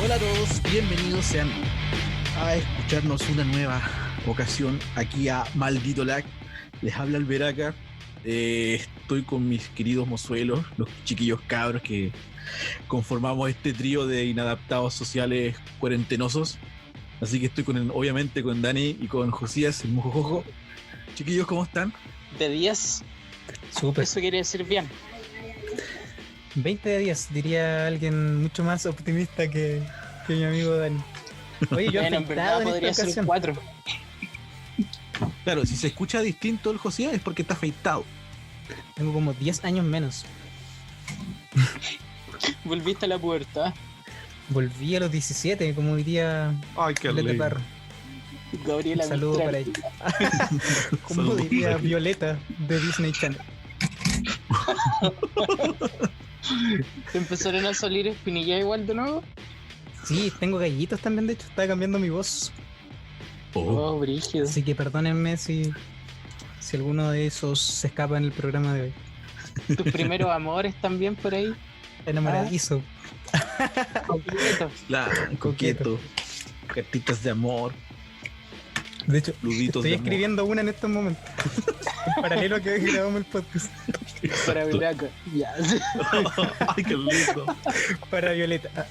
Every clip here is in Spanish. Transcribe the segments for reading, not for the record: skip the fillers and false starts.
Hola a todos, bienvenidos sean a escucharnos una nueva ocasión aquí a Maldito Lag. Les habla Alberaca. Estoy con mis queridos mozuelos, los chiquillos cabros que conformamos este trío de inadaptados sociales cuarentenosos. Así que estoy obviamente con Dani y con Josías, el mojojojo. Chiquillos, ¿cómo están? De 10. Súper. Eso quiere decir bien. 20 de 10, diría alguien mucho más optimista que mi amigo Dani. Oye, yo Bueno, en verdad podría ser 4. Claro, si se escucha distinto el Josías es porque está afeitado. Tengo como 10 años menos. Volviste a la pubertad. Volví a los 17, como diría Violeta Parra. Gabriela Un saludo Mistral. para ella. Como Saludo diría para ella. Violeta de Disney Channel. ¿Te empezaron a salir espinillas igual de nuevo? Sí, tengo gallitos también, de hecho, está cambiando mi voz. Oh, brígido. Así que perdónenme si alguno de esos se escapa en el programa de hoy. Tus primeros amores también por ahí. Enamoradizo. Completo. Coqueto. Cartitas de amor. De hecho, Luditos estoy de amor. escribiendo una en estos momentos. En paralelo a que grabamos el podcast. Para Veraca. Ya. Ay, qué lindo. Para Violeta.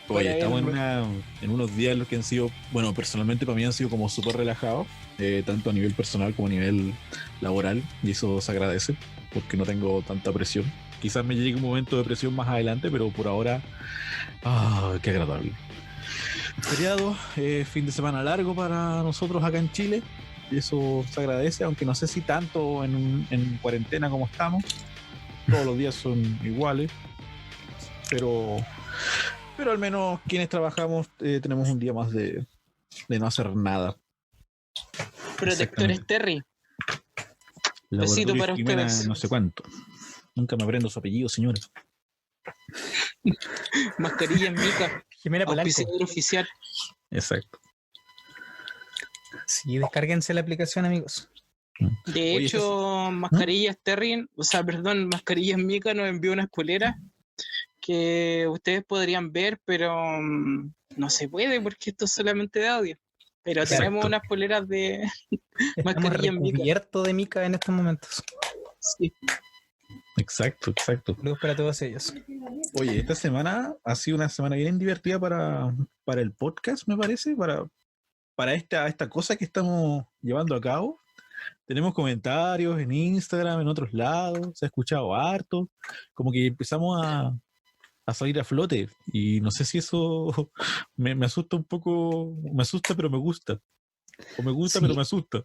Oye, Para estamos él. en unos días los que han sido, bueno, personalmente para mí han sido como súper relajados, tanto a nivel personal como a nivel laboral, y eso se agradece, porque no tengo tanta presión. Quizás me llegue un momento de presión más adelante, pero por ahora, qué agradable. Feriado, fin de semana largo para nosotros acá en Chile, y eso se agradece, aunque no sé si tanto en cuarentena como estamos. Todos los días son iguales, pero al menos quienes trabajamos tenemos un día más de no hacer nada. Protectores Terry. Besito Laboratorio para Jimena, ustedes. no sé cuánto. Nunca me aprendo su apellido, señora. Mascarillas Mica. Jimena Polanco. Auspiciador oficial. Exacto. Sí, descárguense la aplicación, amigos. De Oye, hecho, Mascarillas Terry, Mascarillas Mica nos envió unas poleras que ustedes podrían ver, pero no se puede porque esto es solamente de audio. Pero Exacto. tenemos unas poleras de Estamos mascarilla en Mica. recubiertos de mica en estos momentos. Sí. Exacto. Saludos para todos ellos. Oye, esta semana ha sido una semana bien divertida para el podcast, me parece, para esta cosa que estamos llevando a cabo. Tenemos comentarios en Instagram, en otros lados, se ha escuchado harto, como que empezamos a salir a flote, y no sé si eso me asusta un poco, me asusta pero me gusta, o me gusta Sí. pero me asusta.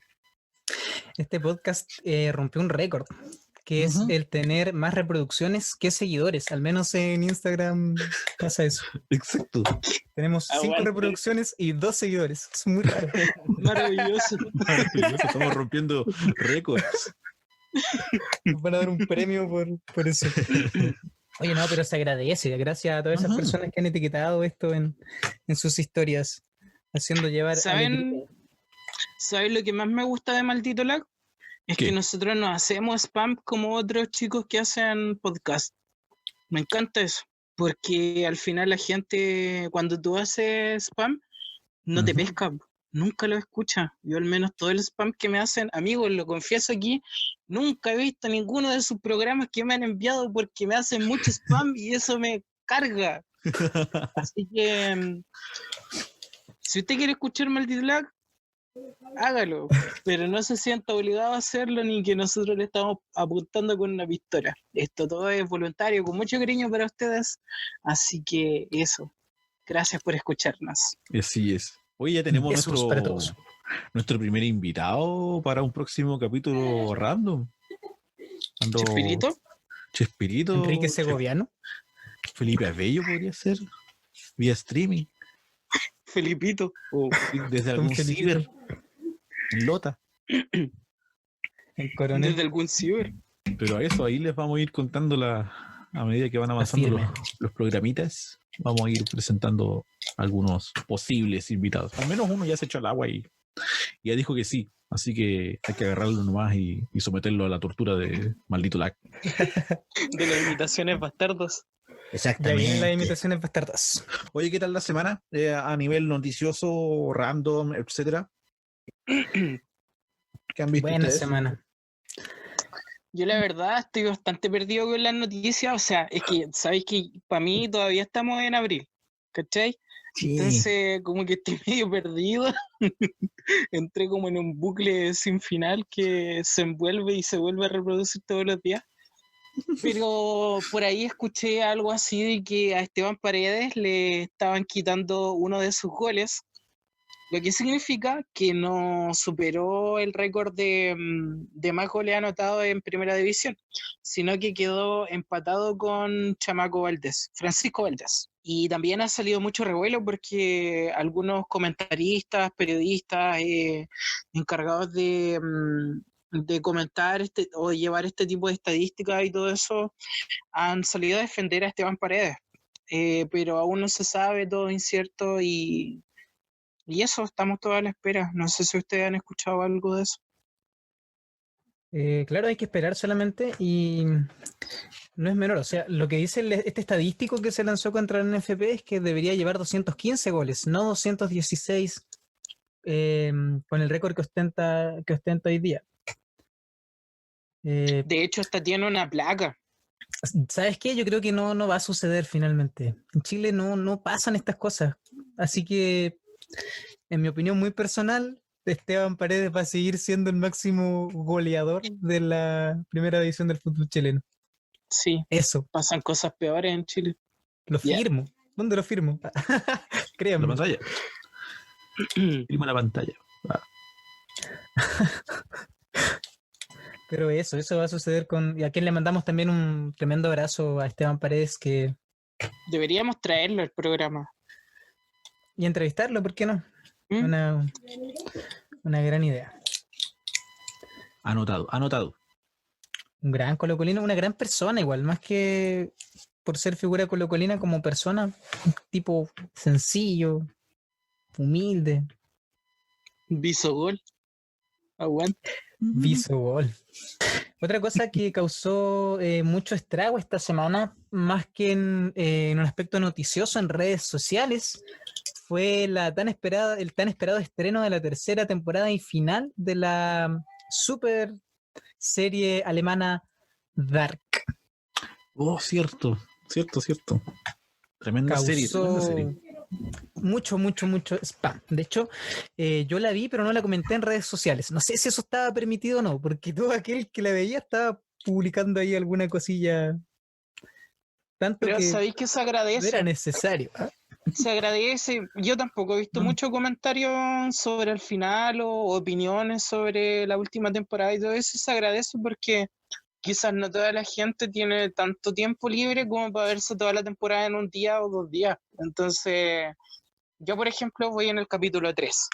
Este podcast rompió un récord, que es Ujú. el tener más reproducciones que seguidores. Al menos en Instagram pasa eso. Exacto. Tenemos 5 Aguante. reproducciones y 2 seguidores. Es muy raro. Maravilloso. Maravilloso, estamos rompiendo récords. Nos van a dar un premio por eso. Oye, no, pero se agradece. Gracias a todas esas Ujú. personas que han etiquetado esto en sus historias, haciendo llevar alegría. ¿Saben lo que más me gusta de Maldito Lag? Es ¿Qué? que nosotros no hacemos spam como otros chicos que hacen podcast. Me encanta eso, porque al final la gente, cuando tú haces spam, no te Ujú. pesca, nunca lo escucha. Yo al menos todo el spam que me hacen, amigos, lo confieso aquí, nunca he visto ninguno de sus programas que me han enviado porque me hacen mucho spam y eso me carga. Así que, si usted quiere escuchar Maldito Lag, hágalo, pero no se sienta obligado a hacerlo ni que nosotros le estamos apuntando con una pistola. Esto todo es voluntario, con mucho cariño para ustedes. Así que eso. Gracias por escucharnos. Así es. Hoy ya tenemos Besos para todos. nuestro primer invitado para un próximo capítulo random. ¿Chespirito? Chespirito. Enrique Segoviano. Felipe Abello podría ser. Vía streaming. Felipito. O desde Don algún Felipito. ciber. En Lota. En Coronel. Desde algún ciber. Pero a eso ahí les vamos a ir contando a medida que van avanzando firme. los programitas. Vamos a ir presentando algunos posibles invitados. Al menos uno ya se echó al agua y Y ella dijo que sí, así que hay que agarrarlo nomás y someterlo a la tortura de maldito lag. De las imitaciones bastardos. Ya vienen las Exactamente. imitaciones bastardas. Oye, ¿qué tal la semana? A nivel noticioso, random, etcétera. ¿Qué han visto Buena ustedes? semana. Yo la verdad estoy bastante perdido con las noticias, o sea, es que, ¿sabéis que para mí todavía estamos en abril? ¿Cachai? Sí. Entonces, como que estoy medio perdido. Entré como en un bucle sin final que se envuelve y se vuelve a reproducir todos los días. Pero por ahí escuché algo así de que a Esteban Paredes le estaban quitando uno de sus goles, lo que significa que no superó el récord de más goles anotados en Primera División, sino que quedó empatado con Chamaco Valdés, Francisco Valdés. Y también ha salido mucho revuelo porque algunos comentaristas, periodistas, encargados de comentar o de llevar este tipo de estadísticas y todo eso, han salido a defender a Esteban Paredes. Pero aún no se sabe, todo incierto y eso, estamos todos a la espera. No sé si ustedes han escuchado algo de eso. Claro, hay que esperar solamente y no es menor. O sea, lo que dice este estadístico que se lanzó contra el NFP es que debería llevar 215 goles, no 216 con el récord que ostenta hoy día. De hecho, hasta tiene una placa. ¿Sabes qué? Yo creo que no va a suceder finalmente. En Chile no pasan estas cosas. Así que, en mi opinión muy personal, Esteban Paredes va a seguir siendo el máximo goleador de la primera división del fútbol chileno. Sí, Eso, pasan cosas peores en Chile. lo Ya. firmo. ¿Dónde lo firmo? La Créanme. pantalla. Firma la pantalla. Ah. Pero eso va a suceder con... Y a quien le mandamos también un tremendo abrazo a Esteban Paredes Deberíamos traerlo al programa. y entrevistarlo, ¿por qué no? ¿Mm? Una gran idea. Anotado, anotado. Un gran colocolino, una gran persona igual, más que por ser figura colocolina como persona, un tipo sencillo, humilde, Bisogol. Aguante. viso gol. Otra cosa que causó mucho estrago esta semana, más que en un aspecto noticioso en redes sociales, fue el tan esperado estreno de la tercera temporada y final de la super serie alemana Dark. Oh, cierto. Tremenda serie. Causó mucho spam. De hecho, yo la vi, pero no la comenté en redes sociales. No sé si eso estaba permitido o no, porque todo aquel que la veía estaba publicando ahí alguna cosilla. Tanto Pero que sabéis que se no era agradece. necesario. Se agradece. Yo tampoco he visto muchos comentarios sobre el final o opiniones sobre la última temporada y todo eso. Se agradece porque quizás no toda la gente tiene tanto tiempo libre como para verse toda la temporada en un día o 2 días. Entonces, yo, por ejemplo, voy en el capítulo 3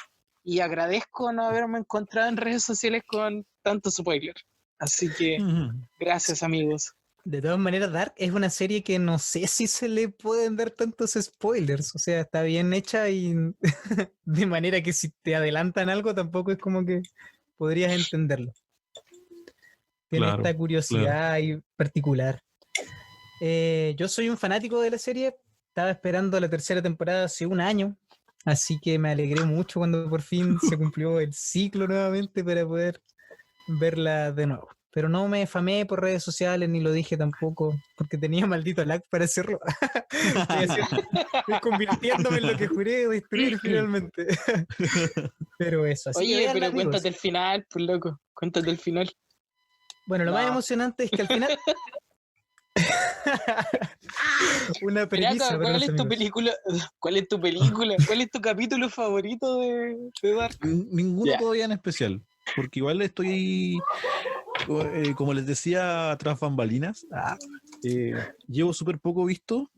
y agradezco no haberme encontrado en redes sociales con tanto spoiler. Así que, gracias, amigos. De todas maneras, Dark es una serie que no sé si se le pueden dar tantos spoilers. O sea, está bien hecha y de manera que si te adelantan algo tampoco es como que podrías entenderlo. Tiene Claro, esta curiosidad y particular. Yo soy un fanático de la serie. Estaba esperando la tercera temporada hace un año. Así que me alegré mucho cuando por fin se cumplió el ciclo nuevamente para poder verla de nuevo. Pero no me famé por redes sociales ni lo dije tampoco porque tenía maldito lag para hacerlo. Estoy convirtiéndome en lo que juré destruir finalmente. Pero eso, así que Oye, veanla, pero amigos. cuéntate el final, pues loco. Cuéntate el final. Bueno, lo más No. emocionante es que al final una Mira premisa acá, para ¿cuál los es tu amigos. película? ¿Cuál es tu película? ¿Cuál es tu capítulo favorito de Dark? Ninguno Ya. todavía en especial. Porque igual estoy, como les decía, tras bambalinas. Llevo súper poco visto.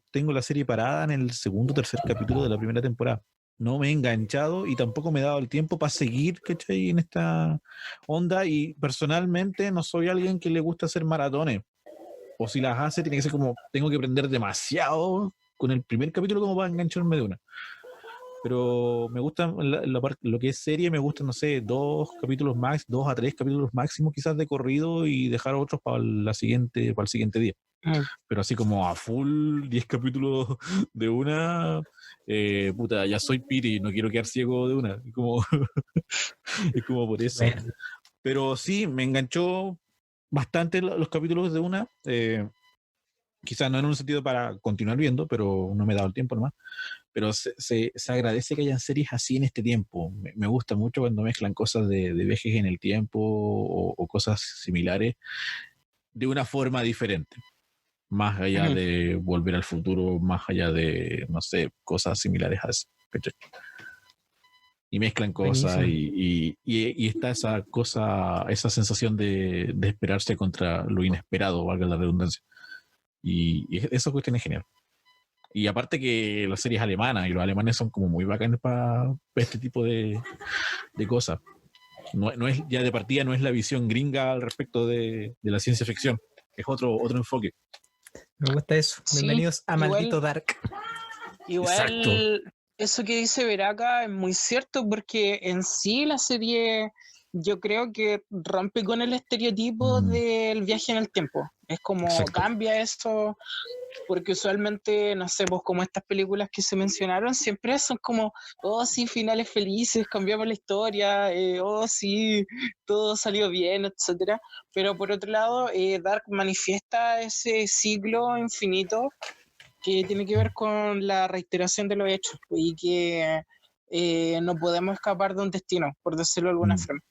Tengo la serie parada en el segundo o tercer capítulo de la primera temporada. No me he enganchado y tampoco me he dado el tiempo para seguir, ¿cachai? En esta onda. Y personalmente no soy alguien que le gusta hacer maratones. O si las hace, tiene que ser como, tengo que aprender demasiado con el primer capítulo como para engancharme de una. Pero me gusta lo que es serie, me gustan, no sé, 2 a 3 capítulos máximo quizás de corrido y dejar otros para para el siguiente día. Pero así como a full 10 capítulos de una, puta, ya soy Piri, no quiero quedar ciego de una. Es como por eso. Bueno, Pero sí, me enganchó bastante los capítulos de una. Quizás no en un sentido para continuar viendo, pero no me he dado el tiempo nomás. Pero se agradece que hayan series así en este tiempo. Me gusta mucho cuando mezclan cosas de viajes en el tiempo o cosas similares de una forma diferente. Más allá de Volver al Futuro, más allá de, no sé, cosas similares a eso. ¿Cachai? Y mezclan cosas buenísimo. y está esa cosa, esa sensación de esperarse contra lo inesperado, valga la redundancia. Y esa cuestión es genial. Y aparte que la serie es alemana y los alemanes son como muy bacanes para este tipo de cosas. No es, ya de partida no es la visión gringa al respecto de la ciencia ficción. Es otro enfoque. Me gusta eso. Sí, Bienvenidos a Maldito Dark. Exacto. igual eso que dice Veraka es muy cierto porque en sí la serie yo creo que rompe con el estereotipo del viaje en el tiempo. Es como Exacto. cambia eso, porque usualmente, no sé, pues como estas películas que se mencionaron, siempre son como, oh sí, finales felices, cambiamos la historia, oh sí, todo salió bien, etcétera. Pero por otro lado, Dark manifiesta ese ciclo infinito que tiene que ver con la reiteración de los hechos y que no podemos escapar de un destino, por decirlo de alguna forma.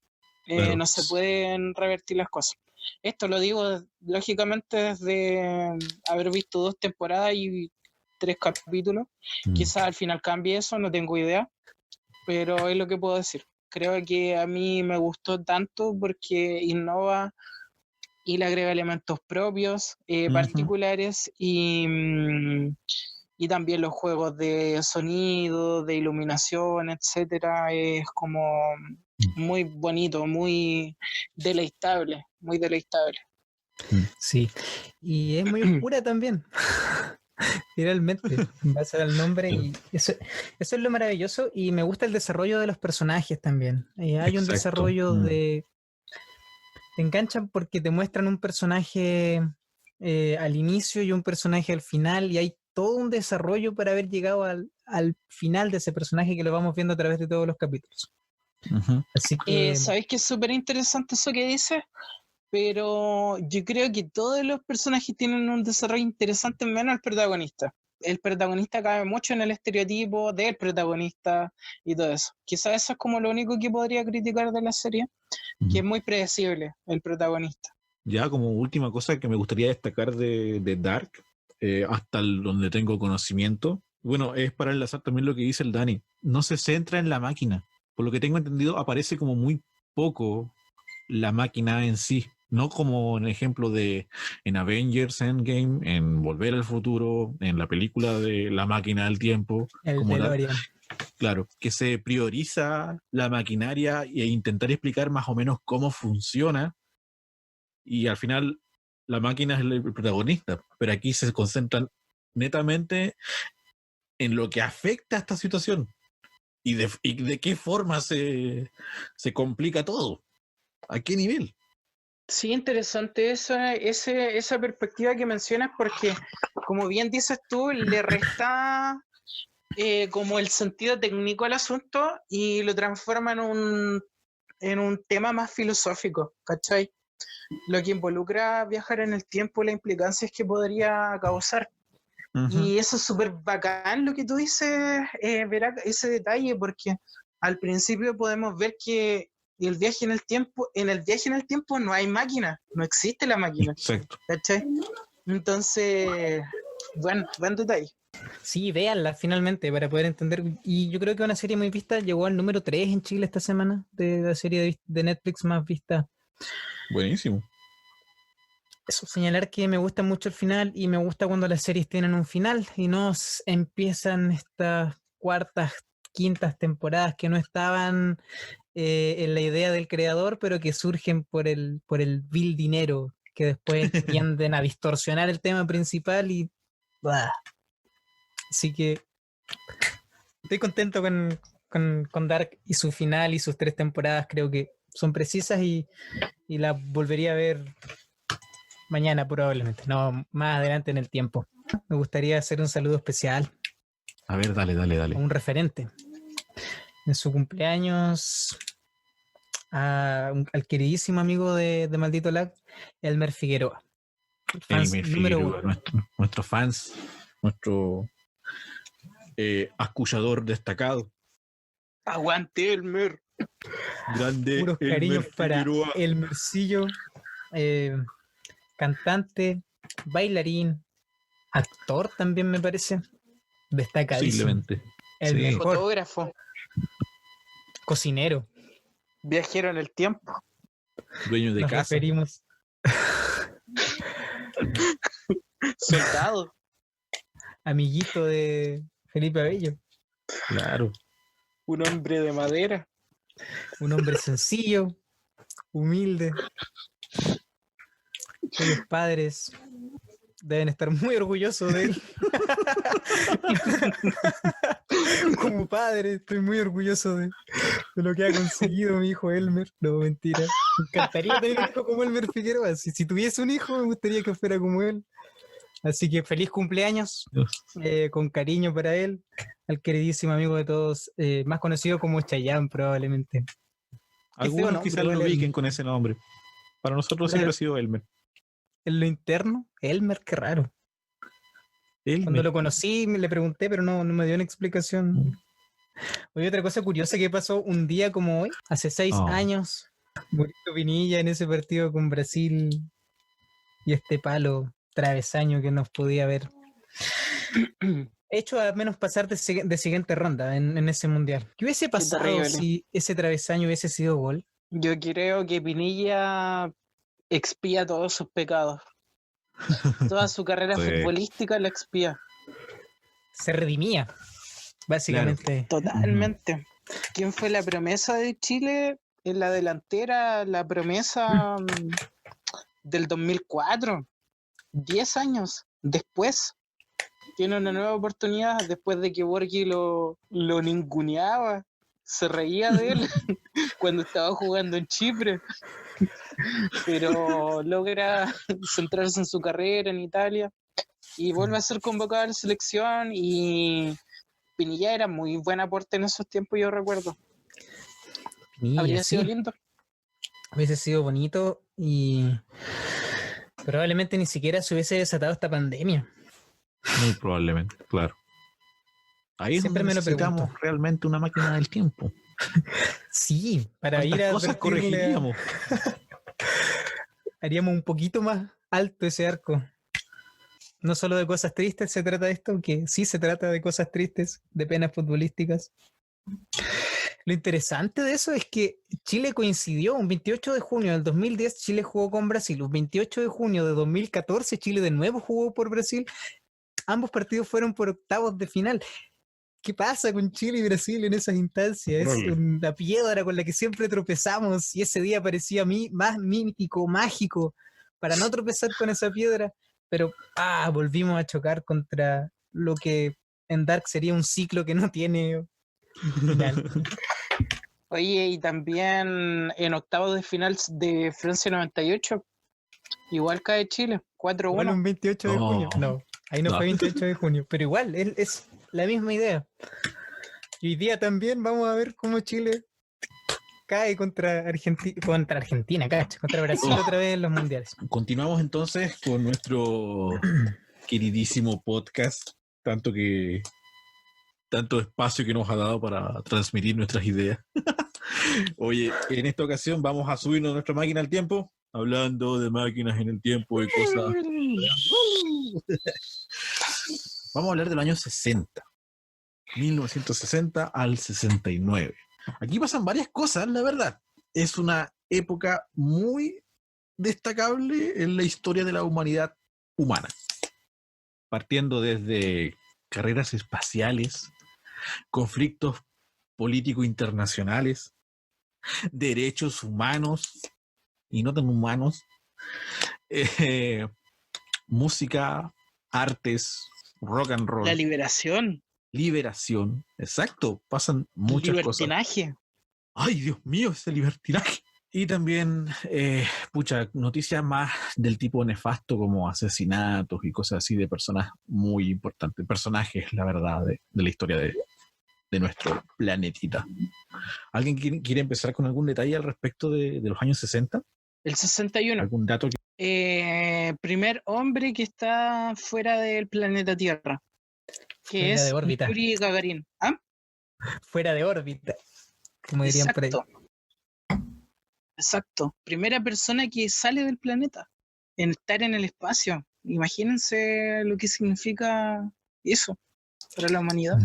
Claro. No se pueden revertir las cosas. Esto lo digo lógicamente desde haber visto 2 temporadas y 3 capítulos. Quizás al final cambie eso, no tengo idea, pero es lo que puedo decir. Creo que a mí me gustó tanto porque innova y le agrega elementos propios, particulares y también los juegos de sonido, de iluminación, etcétera, es como muy bonito, muy deleitable, muy deleitable. Sí. Y es muy oscura también. Finalmente, va a ser el nombre y eso es lo maravilloso y me gusta el desarrollo de los personajes también. Hay un Exacto. desarrollo te enganchan porque te muestran un personaje al inicio y un personaje al final y hay todo un desarrollo para haber llegado al final de ese personaje que lo vamos viendo a través de todos los capítulos. Así que Sabéis que es súper interesante eso que dices, pero yo creo que todos los personajes tienen un desarrollo interesante menos el protagonista. El protagonista cabe mucho en el estereotipo del protagonista y todo eso. Quizás eso es como lo único que podría criticar de la serie, que es muy predecible el protagonista. Ya como última cosa que me gustaría destacar de Dark, hasta donde tengo conocimiento, bueno, es para enlazar también lo que dice el Dani, no se centra en la máquina. Por lo que tengo entendido, aparece como muy poco la máquina en sí. No como en ejemplo de en Avengers Endgame, en Volver al Futuro, en la película de La Máquina del Tiempo, el como tal. DeLorean. Claro, que se prioriza la maquinaria e intentar explicar más o menos cómo funciona y al final la máquina es el protagonista, pero aquí se concentran netamente en lo que afecta a esta situación y de qué forma se complica todo, a qué nivel. Sí, interesante esa perspectiva que mencionas porque, como bien dices tú, le resta como el sentido técnico al asunto y lo transforma en un tema más filosófico, ¿cachai? Lo que involucra viajar en el tiempo y las implicancias que podría causar. Y eso es súper bacán lo que tú dices, verá ese detalle, porque al principio podemos ver que en el viaje en el tiempo no hay máquina, no existe la máquina, Exacto. ¿cachai? Entonces, bueno, buen detalle. Sí, véanla finalmente para poder entender. Y yo creo que una serie muy vista llegó al número 3 en Chile esta semana de la serie de Netflix más vista. Buenísimo. Eso, señalar que me gusta mucho el final y me gusta cuando las series tienen un final y no empiezan estas cuartas, quintas temporadas que no estaban en la idea del creador, pero que surgen por el vil dinero, que después tienden a distorsionar el tema principal y... ¡bah! Así que Estoy contento con Dark y su final y sus 3 temporadas. Creo que son precisas y la volvería a ver mañana probablemente. No, más adelante en el tiempo. Me gustaría hacer un saludo especial A ver, dale. a un referente. En su cumpleaños, al queridísimo amigo de Maldito Lag, Elmer Figueroa. Fans Elmer número Figueroa, 1. nuestro fans, nuestro escuchador destacado. Aguante, Elmer. Grande Puros Elmer cariños para Figueroa. Elmercillo, cantante, bailarín, actor también me parece. Destacadísimo. Posiblemente. El Sí. mejor. Fotógrafo. Cocinero. Viajero en el tiempo. Dueño de Nos casa. referimos. Soldado. Amiguito de Felipe Abello. Claro. Un hombre de madera. Un hombre sencillo, humilde, cuyos padres deben estar muy orgullosos de él. Como padre, estoy muy orgulloso de lo que ha conseguido mi hijo Elmer. No, mentira. Me encantaría tener un hijo como Elmer Figueroa. Si tuviese un hijo, me gustaría que fuera como él. Así que feliz cumpleaños, con cariño para él, al queridísimo amigo de todos, más conocido como Chayanne probablemente. Algunos nombre, quizás lo igual ubiquen Elmer. con ese nombre. Para nosotros Claro. siempre ha sido Elmer. En lo interno, Elmer, qué raro. Cuando Elmer. lo conocí, le pregunté, pero no me dio una explicación. Oye, otra cosa curiosa que pasó un día como hoy, hace 6 Oh. años, murió Pinilla en ese partido con Brasil y este palo travesaño que nos podía haber hecho al menos pasar de siguiente ronda en ese mundial. ¿Qué hubiese pasado terrible. si ese travesaño hubiese sido gol? Yo creo que Pinilla expía todos sus pecados. Toda su carrera Sí. futbolística la expía. Se redimía, básicamente. Totalmente. ¿Quién fue la promesa de Chile en la delantera? La promesa del 2004. 10 años después. Tiene una nueva oportunidad después de que Borghi lo ninguneaba. Se reía de él cuando estaba jugando en Chipre. Pero logra centrarse en su carrera en Italia y vuelve a ser convocado a la selección. Y Pinilla era muy buen aporte en esos tiempos, yo recuerdo. Pinilla, Habría sido sí, lindo. hubiese sido bonito y probablemente ni siquiera se hubiese desatado esta pandemia. Muy probablemente, claro. Ahí es Siempre donde me lo necesitamos pregunto. realmente una máquina del tiempo. Sí, para ir ¿Cuántas a cosas advertirle, corregiríamos? haríamos un poquito más alto ese arco. No solo de cosas tristes se trata esto, que sí se trata de cosas tristes, de penas futbolísticas. Lo interesante de eso es que Chile coincidió un 28 de junio del 2010, Chile jugó con Brasil. Un 28 de junio de 2014, Chile de nuevo jugó por Brasil. Ambos partidos fueron por octavos de final. ¿Qué pasa con Chile y Brasil en esas instancias? Es una piedra con la que siempre tropezamos y ese día parecía a mí más mítico, mágico, para no tropezar con esa piedra, pero volvimos a chocar contra lo que en Dark sería un ciclo que no tiene final. Oye, y también en octavos de final de Francia 98, igual cae Chile, Igual 4-1. un 28 de junio. No, ahí no No. fue 28 de junio, pero igual es la misma idea. Y hoy día también vamos a ver cómo Chile cae contra Argentina, cacha, contra Brasil otra vez en los mundiales. Continuamos entonces con nuestro queridísimo podcast, tanto espacio que nos ha dado para transmitir nuestras ideas. Oye, en esta ocasión vamos a subirnos a nuestra máquina del tiempo, hablando de máquinas en el tiempo y cosas. Vamos a hablar del año 60, 1960 al 69. Aquí pasan varias cosas, la verdad. Es una época muy destacable en la historia de la humanidad humana. Partiendo desde carreras espaciales, conflictos políticos internacionales, derechos humanos y no tan humanos, música, artes, rock and roll, La liberación. liberación. Exacto, pasan muchas cosas. Libertinaje. Ay, Dios mío, ese libertinaje. Y también, noticias más del tipo nefasto como asesinatos y cosas así de personas muy importantes, personajes, la verdad, de la historia de nuestro planetita. ¿Alguien quiere empezar con algún detalle al respecto de los años 60? El 61. ¿Algún dato? Primer hombre que está fuera del planeta Tierra, que Fuera es de órbita. Yuri Gagarin. ¿Ah? Fuera de órbita, como dirían por ahí. Exacto. Primera persona que sale del planeta, en estar en el espacio. Imagínense lo que significa eso para la humanidad.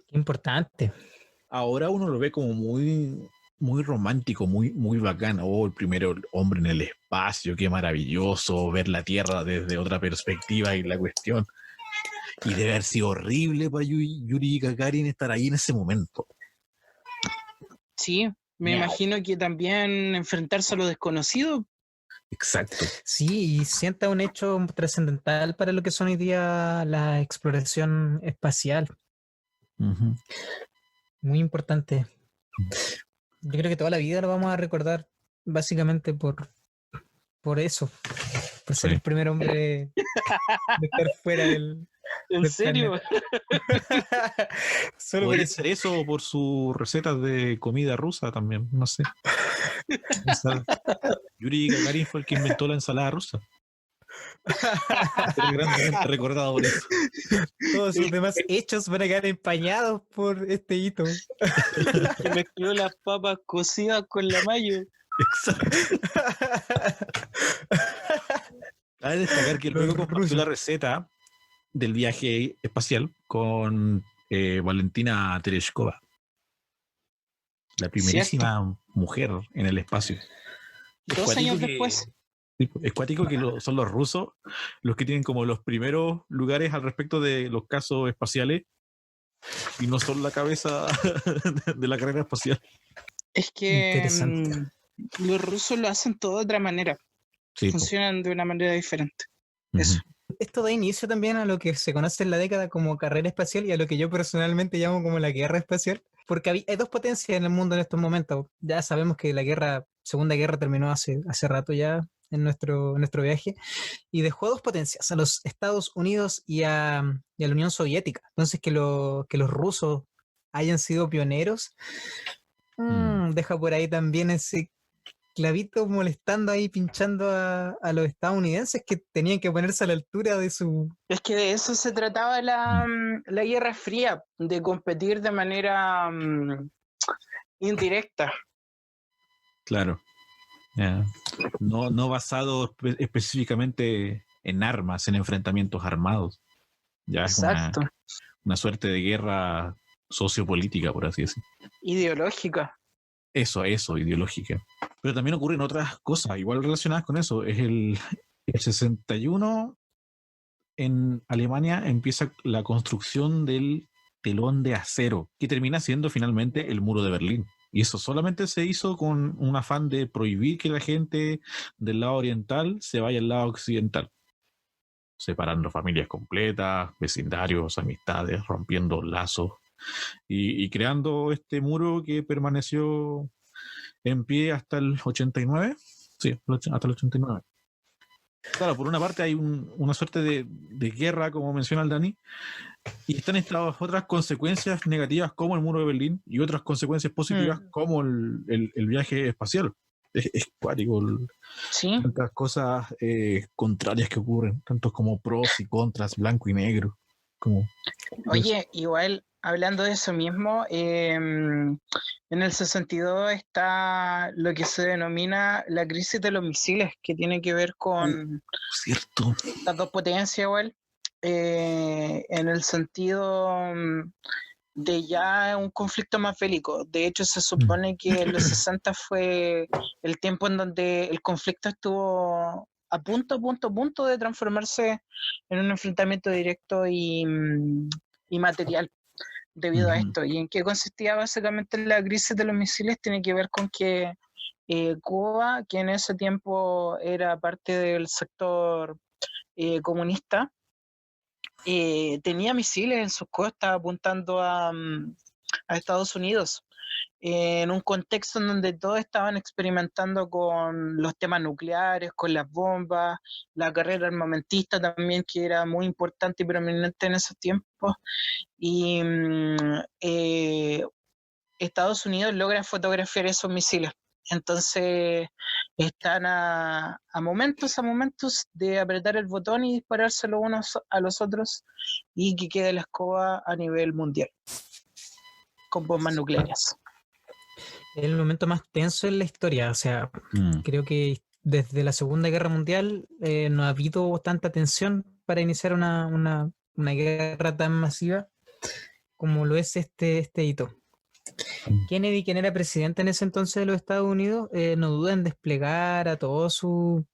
Qué importante. Ahora uno lo ve como muy, muy romántico, muy, muy bacán. Oh, el primer hombre en el espacio, qué maravilloso ver la Tierra desde otra perspectiva y la cuestión. Y debe haber sido horrible para Yuri Gagarin estar ahí en ese momento. Sí, me imagino que también enfrentarse a lo desconocido. Exacto. Sí, y sienta un hecho trascendental para lo que son hoy día la exploración espacial. Uh-huh. Muy importante. Yo creo que toda la vida lo vamos a recordar básicamente por eso, por ser el primer hombre de estar fuera del serio? Solo podría ser eso o por sus recetas de comida rusa también, no sé. Yuri Gagarin fue el que inventó la ensalada rusa. Pero grandemente recordado por eso. Todos sus demás hechos van a quedar empañados por este hito. Que mezcló las papas cocidas con la mayo. Exacto. Cabe destacar que luego compartió la receta del viaje espacial con Valentina Tereshkova, la primerísima mujer en el espacio. 2 años después. Es cuático que son los rusos los que tienen como los primeros lugares al respecto de los casos espaciales y no son la cabeza de la carrera espacial. Es que los rusos lo hacen todo de otra manera. Sí, funcionan de una manera diferente. Uh-huh. Eso. Esto da inicio también a lo que se conoce en la década como carrera espacial y a lo que yo personalmente llamo como la guerra espacial, porque hay dos potencias en el mundo en estos momentos. Ya sabemos que la Segunda Guerra terminó hace rato ya en nuestro viaje, y dejó dos potencias, a los Estados Unidos y a la Unión Soviética. Entonces que los rusos hayan sido pioneros, deja por ahí también ese clavito molestando ahí, pinchando a los estadounidenses que tenían que ponerse a la altura de su... Es que de eso se trataba la Guerra Fría, de competir de manera indirecta. Claro. Yeah. No basado específicamente en armas, en enfrentamientos armados. Ya exacto. Es una suerte de guerra sociopolítica, por así decir. Ideológica. Eso, ideológica. Pero también ocurren otras cosas, igual relacionadas con eso. Es el 61, en Alemania empieza la construcción del telón de acero, que termina siendo finalmente el muro de Berlín. Y eso solamente se hizo con un afán de prohibir que la gente del lado oriental se vaya al lado occidental, separando familias completas, vecindarios, amistades, rompiendo lazos y creando este muro que permaneció en pie hasta el 89. Sí, hasta el 89. Claro, por una parte hay una suerte de guerra, como menciona el Dani, y están estas otras consecuencias negativas como el muro de Berlín y otras consecuencias positivas como el viaje espacial. Es cuático. Sí. Tantas cosas contrarias que ocurren, tantos como pros y contras, blanco y negro. Oye, igual, hablando de eso mismo, en el 62 está lo que se denomina la crisis de los misiles, que tiene que ver con cierto. Las dos potencias igual, en el sentido de ya un conflicto más bélico. De hecho, se supone que en los 60 fue el tiempo en donde el conflicto estuvo a punto de transformarse en un enfrentamiento directo y material debido a esto. ¿Y en qué consistía básicamente la crisis de los misiles? Tiene que ver con que Cuba, que en ese tiempo era parte del sector comunista, tenía misiles en sus costas apuntando a Estados Unidos, en un contexto en donde todos estaban experimentando con los temas nucleares, con las bombas, la carrera armamentista también, que era muy importante y prominente en esos tiempos. Y Estados Unidos logra fotografiar esos misiles. Entonces están a momentos de apretar el botón y dispararse los unos a los otros y que quede la escoba a nivel mundial con bombas nucleares. Es el momento más tenso en la historia. O sea, creo que desde la Segunda Guerra Mundial no ha habido tanta tensión para iniciar una guerra tan masiva como lo es este hito. Kennedy, quien era presidente en ese entonces de los Estados Unidos, no duda en desplegar a todo su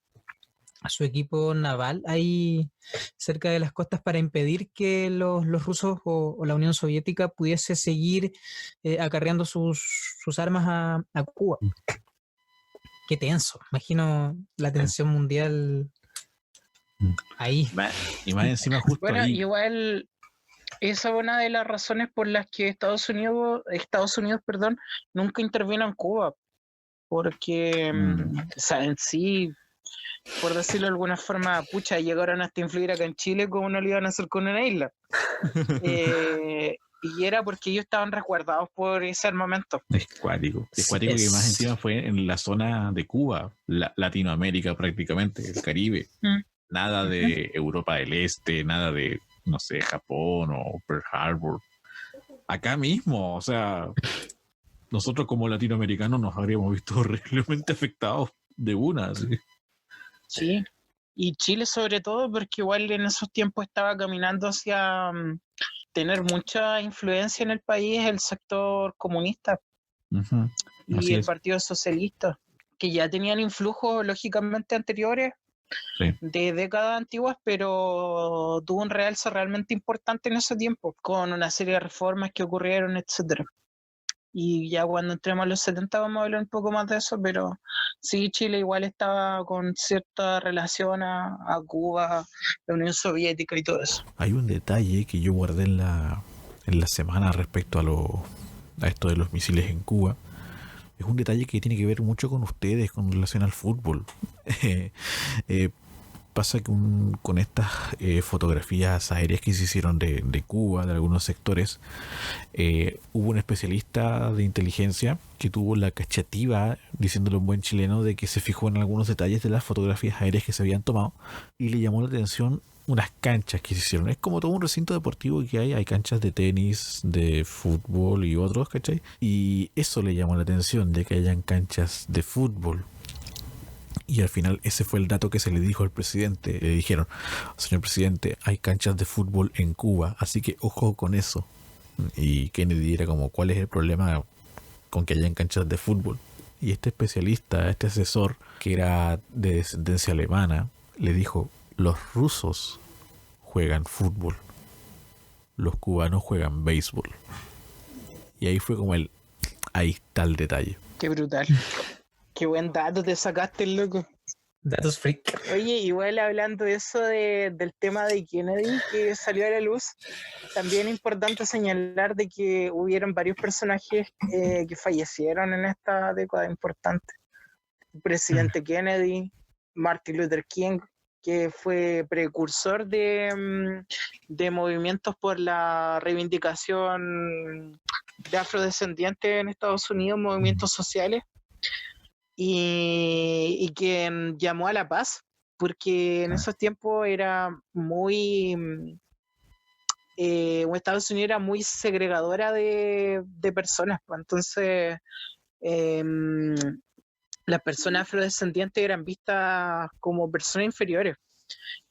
equipo naval ahí cerca de las costas para impedir que los rusos o la Unión Soviética pudiese seguir acarreando sus armas a Cuba. Qué tenso, imagino la tensión mundial ahí. Y más encima justo bueno, ahí. Igual esa es una de las razones por las que Estados Unidos, nunca intervino en Cuba, porque o sea, en sí, por decirlo de alguna forma, pucha, llegaron hasta influir acá en Chile como no lo iban a hacer con una isla. Y era porque ellos estaban resguardados por ese armamento. Es cuático. Es cuático que más encima fue en la zona de Cuba, Latinoamérica prácticamente, el Caribe. Nada de Europa del Este, nada de, no sé, Japón o Pearl Harbor. Acá mismo, o sea, nosotros como latinoamericanos nos habríamos visto horriblemente afectados de una. ¿Sí? Sí, y Chile sobre todo, porque igual en esos tiempos estaba caminando hacia tener mucha influencia en el país el sector comunista y el Partido Socialista, que ya tenían influjos lógicamente anteriores de décadas antiguas, pero tuvo un realce realmente importante en ese tiempo, con una serie de reformas que ocurrieron, etcétera. Y ya cuando entremos a los 70 vamos a hablar un poco más de eso, pero sí, Chile igual estaba con cierta relación a Cuba, la Unión Soviética y todo eso. Hay un detalle que yo guardé en la semana respecto a esto de los misiles en Cuba. Es un detalle que tiene que ver mucho con ustedes, con relación al fútbol. Pasa que con estas fotografías aéreas que se hicieron de Cuba, de algunos sectores, hubo un especialista de inteligencia que tuvo la cachativa, diciéndole un buen chileno, de que se fijó en algunos detalles de las fotografías aéreas que se habían tomado y le llamó la atención unas canchas que se hicieron. Es como todo un recinto deportivo que hay canchas de tenis, de fútbol y otros, ¿cachai? Y eso le llamó la atención, de que hayan canchas de fútbol. Y al final ese fue el dato que se le dijo al presidente. Le dijeron: señor presidente, hay canchas de fútbol en Cuba, así que ojo con eso. Y Kennedy era como: ¿cuál es el problema con que hayan canchas de fútbol? Y este especialista, este asesor, que era de descendencia alemana, le dijo: los rusos juegan fútbol, los cubanos juegan béisbol. Y ahí fue como ahí está el detalle. Qué brutal. Qué buen dato te sacaste, loco. Datos freak. Oye, igual hablando de eso del tema de Kennedy que salió a la luz, también es importante señalar de que hubieron varios personajes que fallecieron en esta década importante. El presidente Kennedy, Martin Luther King, que fue precursor de movimientos por la reivindicación de afrodescendientes en Estados Unidos, movimientos sociales. Y que llamó a la paz, porque en esos tiempos era muy Estados Unidos era muy segregadora de personas, entonces las personas afrodescendientes eran vistas como personas inferiores,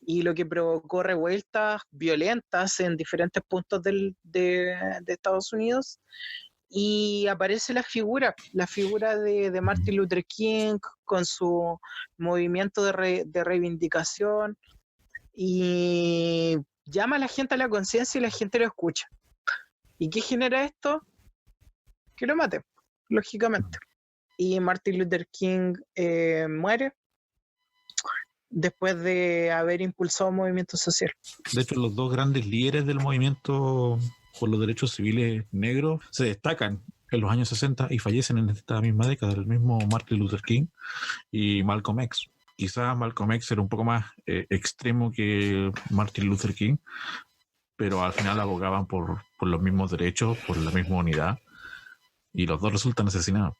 y lo que provocó revueltas violentas en diferentes puntos de Estados Unidos. Y aparece la figura de Martin Luther King con su movimiento de reivindicación, y llama a la gente a la conciencia y la gente lo escucha. ¿Y qué genera esto? Que lo mate, lógicamente. Y Martin Luther King muere después de haber impulsado un movimiento social. De hecho, los dos grandes líderes del movimiento por los derechos civiles negros se destacan en los años 60 y fallecen en esta misma década, el mismo Martin Luther King y Malcolm X. Quizás Malcolm X era un poco más extremo que Martin Luther King, pero al final abogaban por los mismos derechos, por la misma unidad, y los dos resultan asesinados.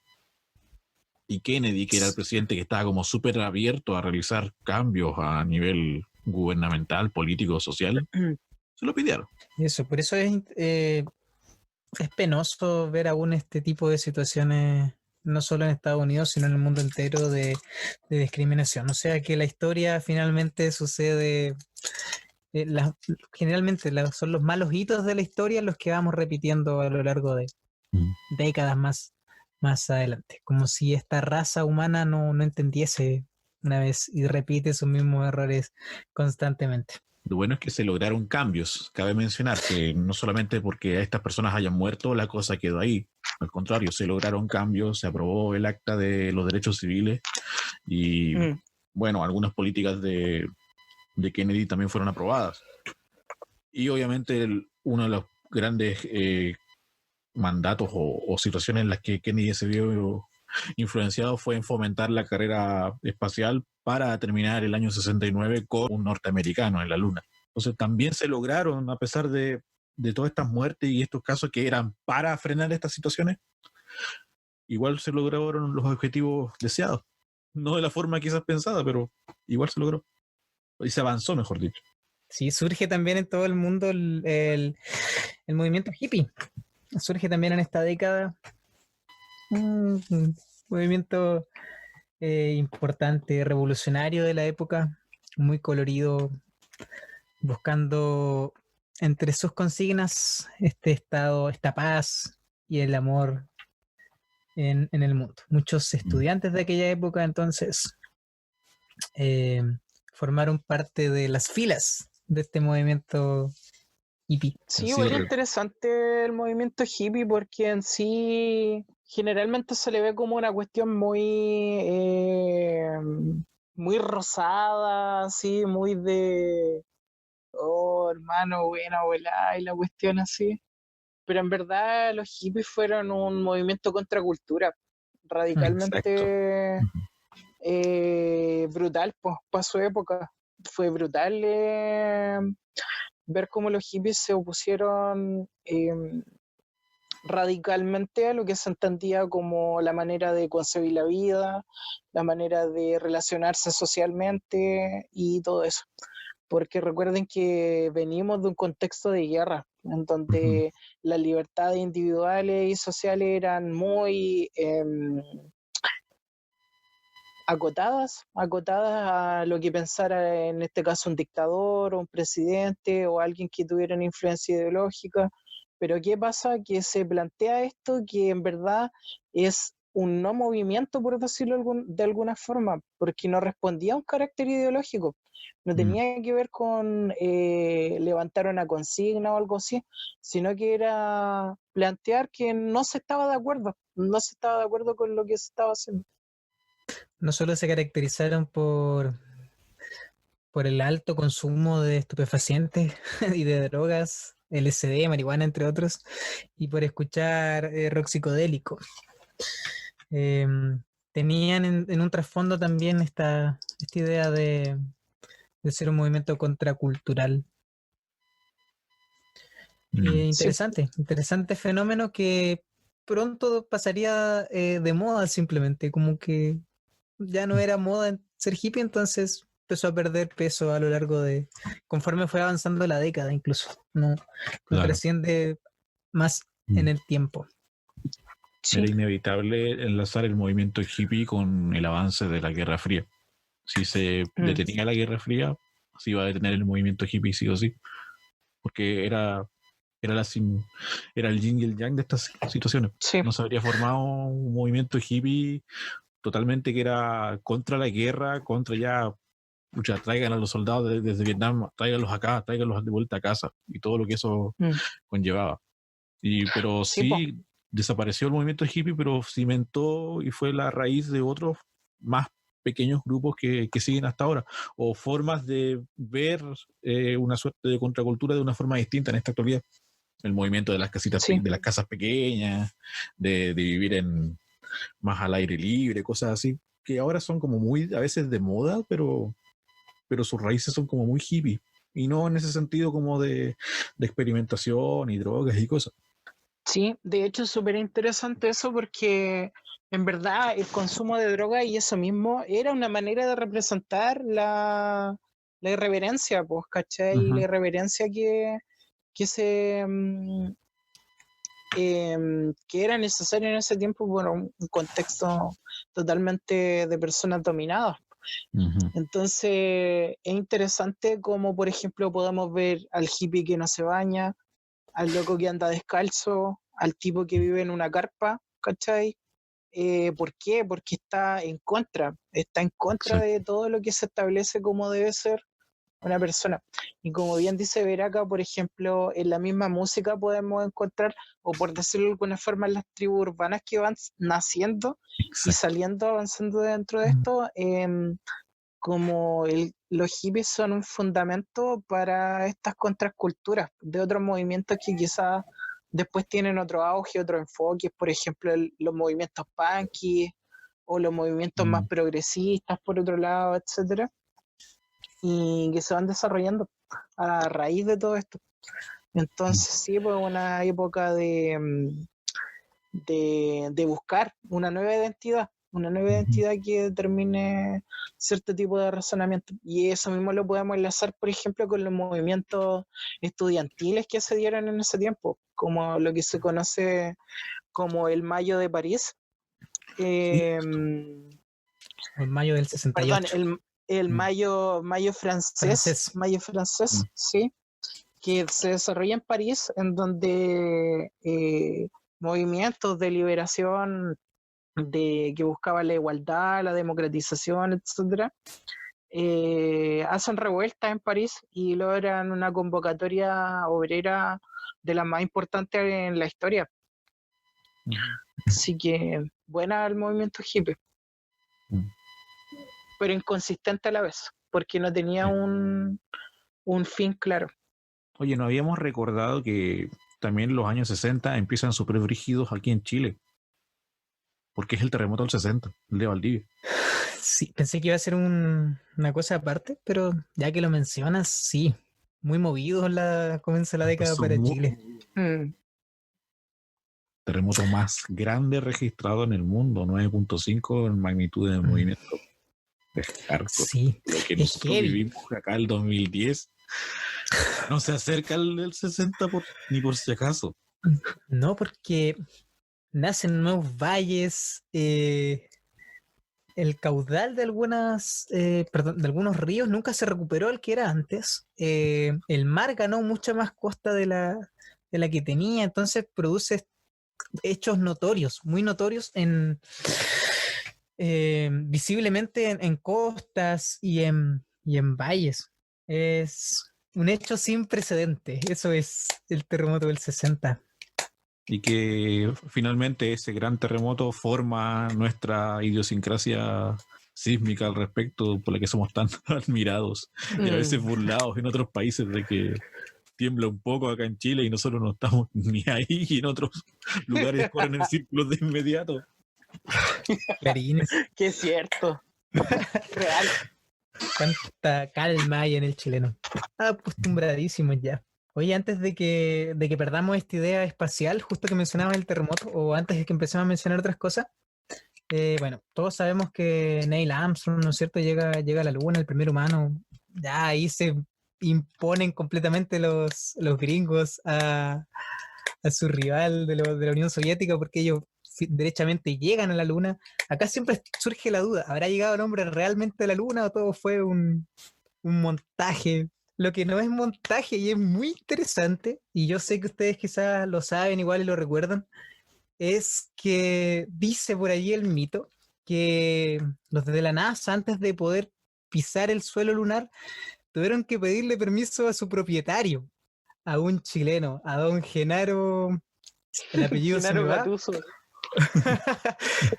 Y Kennedy, que era el presidente que estaba como súper abierto a realizar cambios a nivel gubernamental, político, social, se lo pidieron. Eso, por eso es penoso ver aún este tipo de situaciones, no solo en Estados Unidos, sino en el mundo entero, de discriminación. O sea, que la historia finalmente sucede, generalmente son los malos hitos de la historia los que vamos repitiendo a lo largo de décadas más adelante. Como si esta raza humana no entendiese una vez y repite sus mismos errores constantemente. Lo bueno es que se lograron cambios. Cabe mencionar que no solamente porque estas personas hayan muerto, la cosa quedó ahí. Al contrario, se lograron cambios, se aprobó el Acta de los Derechos Civiles y, bueno, algunas políticas de Kennedy también fueron aprobadas. Y obviamente uno de los grandes mandatos o situaciones en las que Kennedy se vio influenciado fue en fomentar la carrera espacial para terminar el año 69 con un norteamericano en la Luna. Entonces también se lograron, a pesar de todas estas muertes y estos casos que eran para frenar estas situaciones, igual se lograron los objetivos deseados. No de la forma quizás pensada, pero igual se logró. Y se avanzó, mejor dicho. Sí, surge también en todo el mundo el movimiento hippie. Surge también en esta década un movimiento importante, revolucionario de la época, muy colorido, buscando entre sus consignas este estado, esta paz y el amor en el mundo. Muchos estudiantes de aquella época entonces formaron parte de las filas de este movimiento hippie. Sí, muy interesante el movimiento hippie porque en sí generalmente se le ve como una cuestión muy rosada, así, muy de hermano, buena abuela y la cuestión así. Pero en verdad los hippies fueron un movimiento contra cultura radicalmente brutal, pues, para su época. Fue brutal ver cómo los hippies se opusieron radicalmente a lo que se entendía como la manera de concebir la vida, la manera de relacionarse socialmente y todo eso. Porque recuerden que venimos de un contexto de guerra, en donde las libertades individuales y sociales eran muy acotadas a lo que pensara en este caso un dictador o un presidente o alguien que tuviera una influencia ideológica. Pero ¿qué pasa? Que se plantea esto que en verdad es un no movimiento, por decirlo de alguna forma, porque no respondía a un carácter ideológico. No tenía que ver con levantar una consigna o algo así, sino que era plantear que no se estaba de acuerdo con lo que se estaba haciendo. No solo se caracterizaron por el alto consumo de estupefacientes y de drogas, LSD, marihuana, entre otros, y por escuchar rock psicodélico. Tenían en un trasfondo también esta idea de ser un movimiento contracultural. Interesante fenómeno que pronto pasaría de moda simplemente, como que ya no era moda ser hippie, entonces empezó a perder peso a lo largo conforme fue avanzando la década incluso, no trasciende más en el tiempo. Era inevitable enlazar el movimiento hippie con el avance de la Guerra Fría. Si se detenía la Guerra Fría, se iba a detener el movimiento hippie sí o sí, porque era el yin y el yang de estas situaciones. No se habría formado un movimiento hippie totalmente que era contra la guerra, contra traigan a los soldados desde Vietnam, tráiganlos acá, tráiganlos de vuelta a casa y todo lo que eso conllevaba. Pero sí desapareció el movimiento hippie, pero cimentó y fue la raíz de otros más pequeños grupos que siguen hasta ahora, o formas de ver una suerte de contracultura de una forma distinta en esta actualidad. El movimiento de las casitas, Sí. de las casas pequeñas, de vivir más al aire libre, cosas así, que ahora son como muy a veces de moda, pero sus raíces son como muy hippie. Y no en ese sentido como de experimentación y drogas y cosas. Sí, de hecho es súper interesante eso porque en verdad el consumo de droga y eso mismo era una manera de representar la irreverencia, pues, ¿cachai? Ujú. La irreverencia que se que era necesaria en ese tiempo por un contexto totalmente de personas dominadas. Ujú. Entonces es interesante como por ejemplo podemos ver al hippie que no se baña, al loco que anda descalzo, al tipo que vive en una carpa, ¿cachai? ¿Por qué? Porque está en contra Exacto. de todo lo que se establece como debe ser una persona. Y como bien dice Veraca, por ejemplo, en la misma música podemos encontrar, o por decirlo de alguna forma, en las tribus urbanas que van naciendo y Exacto. saliendo, avanzando dentro de esto, como los hippies son un fundamento para estas contraculturas de otros movimientos que quizás después tienen otro auge, otro enfoque, por ejemplo, los movimientos punky o los movimientos más progresistas, por otro lado, etcétera, y que se van desarrollando a raíz de todo esto. Entonces, sí, pues una época de buscar una nueva identidad que determine cierto tipo de razonamiento. Y eso mismo lo podemos enlazar, por ejemplo, con los movimientos estudiantiles que se dieron en ese tiempo, como lo que se conoce como el Mayo de París. Sí. En mayo del Perdón, 68. el Mm. mayo francés, Mm. sí, que se desarrolla en París, en donde movimientos de liberación que buscaban la igualdad, la democratización, etcétera, hacen revueltas en París y logran una convocatoria obrera de las más importantes en la historia. Así que buena el movimiento hippie, pero inconsistente a la vez, porque no tenía un fin claro. Oye, no habíamos recordado que también los años 60 empiezan súper brígidos aquí en Chile, porque es el terremoto del 60, el de Valdivia. Sí, pensé que iba a ser una cosa aparte, pero ya que lo mencionas, sí. Muy movido comienza la década Pasó para muy- Chile. terremoto más grande registrado en el mundo, 9.5 en magnitud de movimiento. Es hardcore. Sí, Lo que es nosotros heavy. vivimos acá el 2010 no se acerca al del 60 ni por si acaso. No, porque nacen nuevos valles, el caudal de de algunos ríos nunca se recuperó al que era antes. El mar ganó mucha más costa de la que tenía, entonces produce hechos notorios, muy notorios visiblemente en costas y en valles. Es un hecho sin precedentes. Eso es el terremoto del 60. Y que finalmente ese gran terremoto forma nuestra idiosincrasia sísmica al respecto, por la que somos tan admirados y a veces burlados en otros países de que tiembla un poco acá en Chile y nosotros no estamos ni ahí, y en otros lugares corren en círculos de inmediato. Clarines. Que es cierto. Real. Cuánta calma hay en el chileno. Acostumbradísimos ya. Oye, antes de que perdamos esta idea espacial, justo que mencionabas el terremoto, o antes de que empecemos a mencionar otras cosas, bueno, todos sabemos que Neil Armstrong, ¿no es cierto?, llega a la Luna, el primer humano. Ya ahí se imponen completamente los gringos a su rival de la Unión Soviética, porque ellos derechamente llegan a la Luna. Acá siempre surge la duda, ¿habrá llegado el hombre realmente a la Luna o todo fue un montaje? Lo que no es montaje y es muy interesante, y yo sé que ustedes quizás lo saben igual y lo recuerdan, es que dice por ahí el mito que los de la NASA, antes de poder pisar el suelo lunar, tuvieron que pedirle permiso a su propietario, a un chileno, a don Genaro, el apellido se me Genaro va, Gattuso.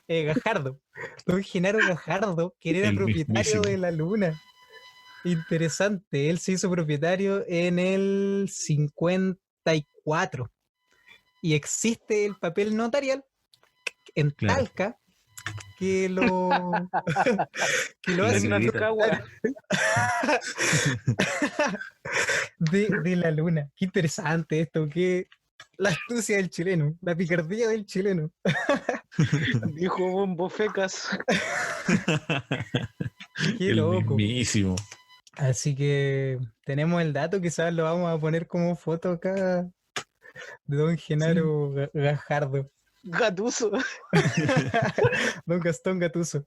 Gajardo. Don Genaro Gajardo, que era El propietario mismísimo. de la Luna. Interesante. Él se hizo propietario en el 54. Y existe el papel notarial en Claro. Talca que lo, que lo La hace En negrita. Rancagua. de la Luna. Qué interesante esto, que la astucia del chileno, la picardía del chileno. Dijo Bombo Fecas. Qué El loco. mismísimo. Así que tenemos el dato, quizás lo vamos a poner como foto acá de don Genaro Gajardo. Gatuso. Don Gastón Gatuso.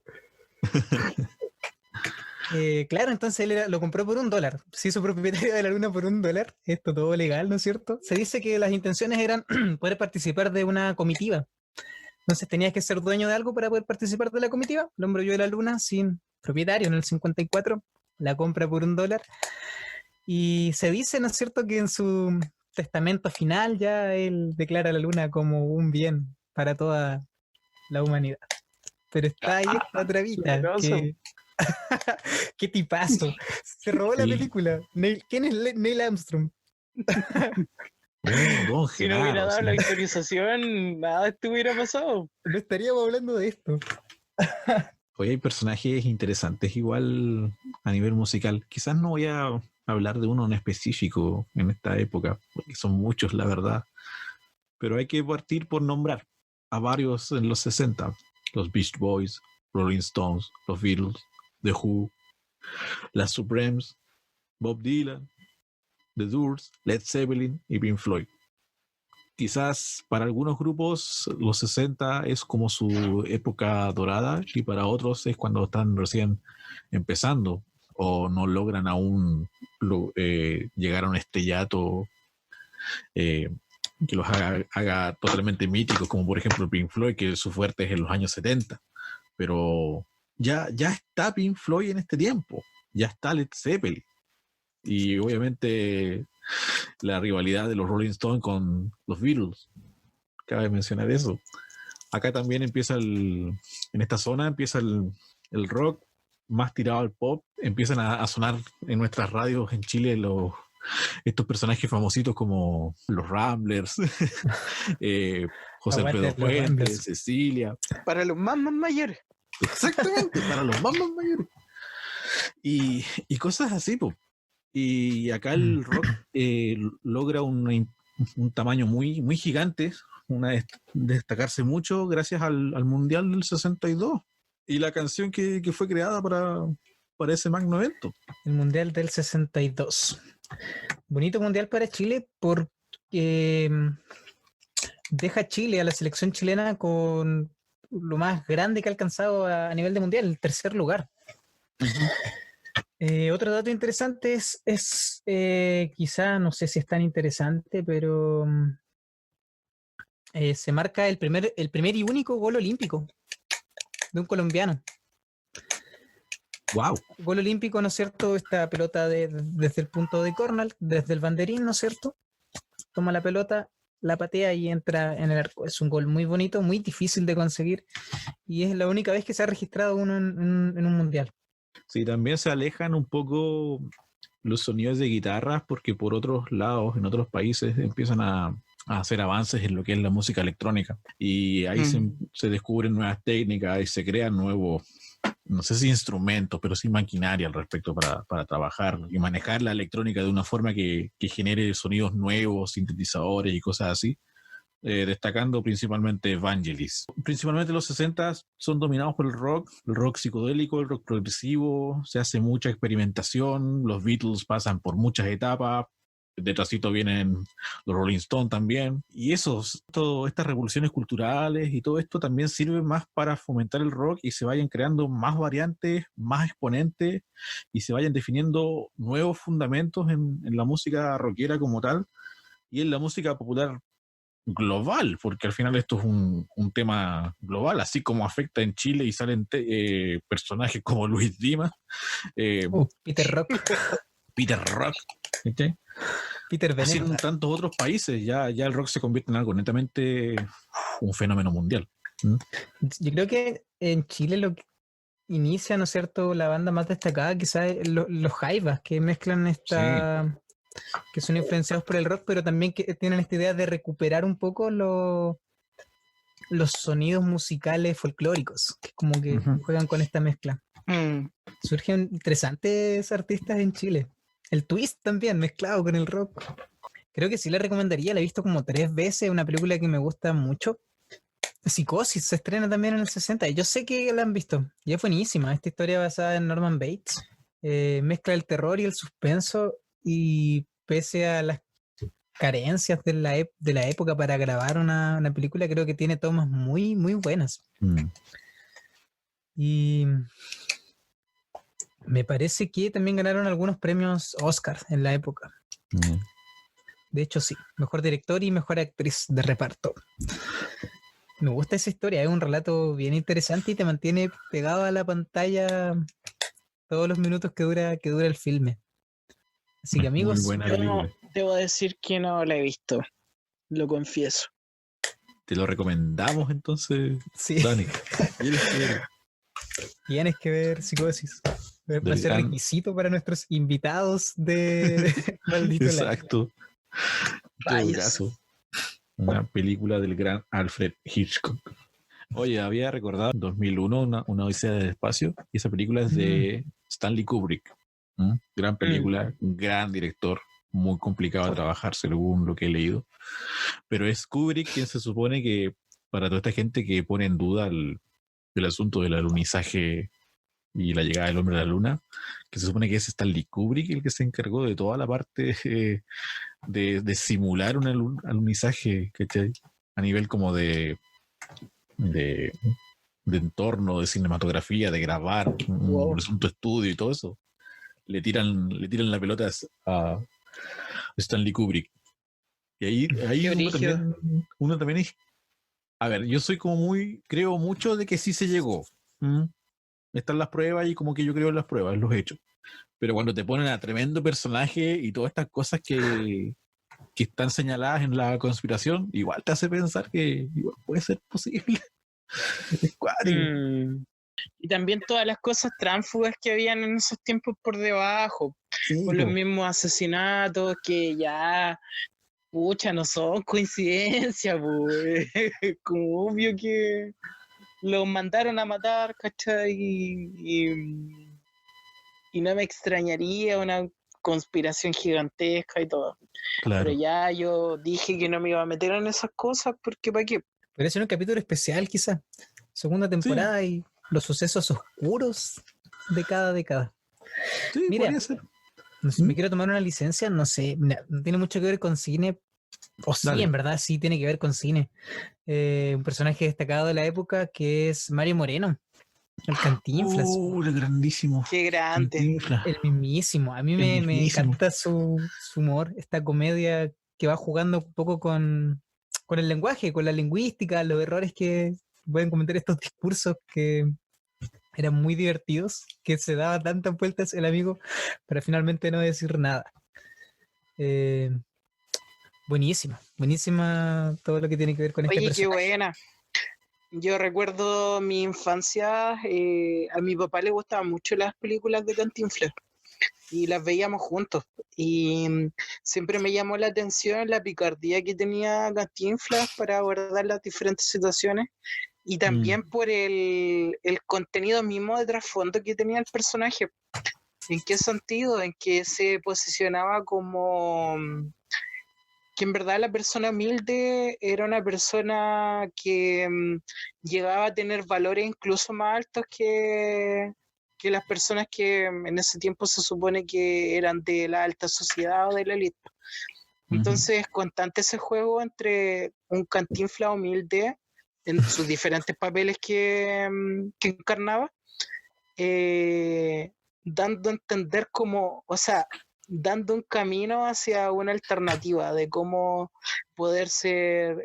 Claro, entonces él lo compró por $1. Se hizo propietario de la Luna por $1. Esto todo legal, ¿no es cierto? Se dice que las intenciones eran poder participar de una comitiva. Entonces tenías que ser dueño de algo para poder participar de la comitiva. El hombre huyó de la Luna sin propietario en el 54. La compra por $1. Y se dice, ¿no es cierto?, que en su testamento final ya él declara la Luna como un bien para toda la humanidad. Pero está ahí esta otra vida, Generoso. que... ¡Qué tipazo! Se robó la Sí. película. ¿Quién es Neil Armstrong? Don Si no hubiera Genaro, dado sí. la autorización, nada de esto hubiera pasado. No estaríamos hablando de esto. Hoy hay personajes interesantes igual a nivel musical. Quizás no voy a hablar de uno en específico en esta época, porque son muchos, la verdad. Pero hay que partir por nombrar a varios en los 60. Los Beach Boys, Rolling Stones, los Beatles, The Who, las Supremes, Bob Dylan, The Doors, Led Zeppelin y Pink Floyd. Quizás para algunos grupos los 60 es como su época dorada y para otros es cuando están recién empezando o no logran aún llegar a un estrellato que los haga totalmente míticos, como por ejemplo Pink Floyd, que su fuerte es en los años 70. Pero ya está Pink Floyd en este tiempo, ya está Led Zeppelin. Y obviamente la rivalidad de los Rolling Stones con los Beatles. Cabe mencionar eso. Acá también empieza en esta zona empieza el rock más tirado al pop. Empiezan a sonar en nuestras radios en Chile estos personajes famositos como los Ramblers, José Aguante Alfredo los Fuentes, Ramblers. Cecilia. Para los más mayores. Exactamente, para los más mayores. Y cosas así, pues. Y acá el rock logra un tamaño muy, muy gigante, destacarse mucho gracias al Mundial del 62 y la canción que fue creada para ese magno evento. El Mundial del 62. Bonito Mundial para Chile porque deja a Chile, a la selección chilena, con lo más grande que ha alcanzado a nivel de Mundial, el 3er lugar. Otro dato interesante es quizá, no sé si es tan interesante, pero se marca el primer y único gol olímpico de un colombiano. ¡Wow! Gol olímpico, ¿no es cierto? Esta pelota desde el punto de córner, desde el banderín, ¿no es cierto? Toma la pelota, la patea y entra en el arco. Es un gol muy bonito, muy difícil de conseguir y es la única vez que se ha registrado uno en un mundial. Sí, también se alejan un poco los sonidos de guitarras porque por otros lados, en otros países, empiezan a hacer avances en lo que es la música electrónica. Y ahí se descubren nuevas técnicas y se crean nuevos, no sé si instrumentos, pero sí maquinaria al respecto para trabajar y manejar la electrónica de una forma que genere sonidos nuevos, sintetizadores y cosas así. Destacando principalmente Vangelis. Principalmente los 60 son dominados por el rock psicodélico, el rock progresivo, se hace mucha experimentación, los Beatles pasan por muchas etapas, detrásito vienen los Rolling Stones también, y estas revoluciones culturales y todo esto también sirve más para fomentar el rock y se vayan creando más variantes, más exponentes y se vayan definiendo nuevos fundamentos en la música rockera como tal y en la música popular global, porque al final esto es un tema global, así como afecta en Chile y salen personajes como Luis Dimas, Peter Rock, Peter Rock, ¿sí? Peter Así en Veneta. tantos otros países ya el rock se convierte en algo netamente un fenómeno mundial. Yo creo que en Chile lo que inicia, ¿no es cierto?, la banda más destacada quizás es los Jaivas, que mezclan que son influenciados por el rock, pero también que tienen esta idea de recuperar un poco los sonidos musicales folclóricos, que es como que juegan con esta mezcla. Surgen interesantes artistas en Chile. El twist también, mezclado con el rock. Creo que sí le recomendaría, la he visto como 3 veces, una película que me gusta mucho. Psicosis se estrena también en el 60. Yo sé que la han visto y es buenísima. Esta historia basada en Norman Bates mezcla el terror y el suspenso, y pese a las carencias de la época para grabar una película, creo que tiene tomas muy, muy buenas. Y me parece que también ganaron algunos premios Oscar en la época. De hecho, sí. Mejor director y mejor actriz de reparto. Me gusta esa historia. Es un relato bien interesante y te mantiene pegado a la pantalla todos los minutos que dura el filme. Así que, amigos, Muy buena Yo película. debo decir que no la he visto, lo confieso. Te lo recomendamos entonces, sí, Dani. Tienes que ver. tienes que ver Psicosis. Va a Del ser gran- requisito para nuestros invitados de Maldito Like. Exacto. En todo caso, una película del gran Alfred Hitchcock. Oye, había recordado en 2001 una Odisea del Espacio, y esa película es de Stanley Kubrick. Gran película, un gran director, muy complicado de trabajar según lo que he leído. Pero es Kubrick quien se supone que, para toda esta gente que pone en duda el asunto del alunizaje y la llegada del hombre a la luna, que se supone que es Stanley Kubrick el que se encargó de toda la parte de simular un alunizaje, ¿cachai? A nivel como de entorno, de cinematografía, de grabar, un asunto estudio y todo eso. Le tiran la pelota a Stanley Kubrick. Y ahí uno también es. A ver, yo soy como creo mucho de que sí se llegó. Están las pruebas y como que yo creo en las pruebas, en los hechos. Pero cuando te ponen a tremendo personaje y todas estas cosas que están señaladas en la conspiración, igual te hace pensar que igual puede ser posible. Es cuático. Y también todas las cosas tránsfugas que habían en esos tiempos por debajo, Sí, por los mismos asesinatos que ya, pucha, no son coincidencias, pues. Como obvio que los mandaron a matar, ¿cachai? Y no me extrañaría una conspiración gigantesca y todo. claro. Pero ya yo dije que no me iba a meter en esas cosas porque ¿para qué? Podría ser un capítulo especial, quizás. Segunda temporada y los sucesos oscuros de cada década. Sí, Mira, podría ser. no sé, me quiero tomar una licencia, no sé, no tiene mucho que ver con cine, o sí, Dale. en verdad sí tiene que ver con cine. Un personaje destacado de la época que es Mario Moreno, el Cantinflas. El grandísimo. Qué grande. Cantinflas. El mismísimo. A mí me encanta su humor, esta comedia que va jugando un poco con el lenguaje, con la lingüística, los errores que pueden cometer estos discursos que eran muy divertidos, que se daba tantas vueltas el amigo para finalmente no decir nada. Buenísima todo lo que tiene que ver con este Oye, personaje. qué buena. Yo recuerdo mi infancia, a mi papá le gustaban mucho las películas de Cantinflas y las veíamos juntos. Y siempre me llamó la atención la picardía que tenía Cantinflas para abordar las diferentes situaciones, y también por el contenido mismo de trasfondo que tenía el personaje. ¿En qué sentido? En que se posicionaba como que en verdad la persona humilde era una persona que llegaba a tener valores incluso más altos que las personas que en ese tiempo se supone que eran de la alta sociedad o de la élite. Entonces es constante ese juego entre un Cantinflas humilde en sus diferentes papeles que encarnaba, dando a entender como, o sea, dando un camino hacia una alternativa de cómo poder ser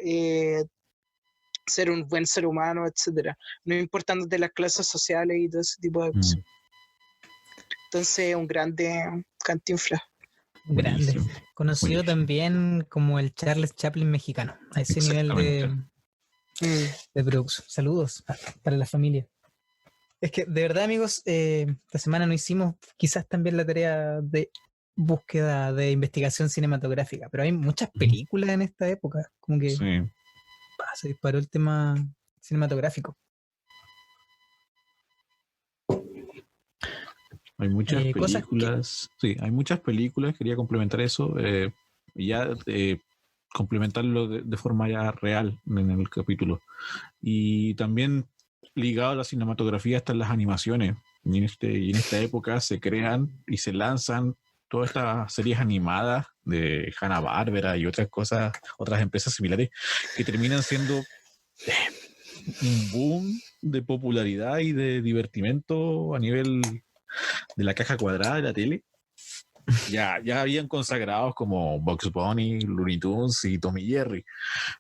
un buen ser humano, etcétera, no importando de las clases sociales y todo ese tipo de cosas. Entonces, un grande Cantinflas. Grande. Conocido Buenísimo. también como el Charles Chaplin mexicano, a ese nivel de de producción. Saludos para la familia. Es que, de verdad, amigos, esta semana no hicimos quizás también la tarea de búsqueda de investigación cinematográfica, pero hay muchas películas en esta época, como que Sí. se disparó el tema cinematográfico. Hay muchas Cosas películas. Sí, hay muchas películas. Quería complementar eso. Y ya complementarlo de forma ya real en el capítulo. Y también ligado a la cinematografía están las animaciones. Y en esta época se crean y se lanzan todas estas series animadas de Hanna-Barbera y otras cosas, otras empresas similares, que terminan siendo un boom de popularidad y de divertimento a nivel de la caja cuadrada de la tele. Ya habían consagrados como Bugs Bunny, Looney Tunes y Tom y Jerry,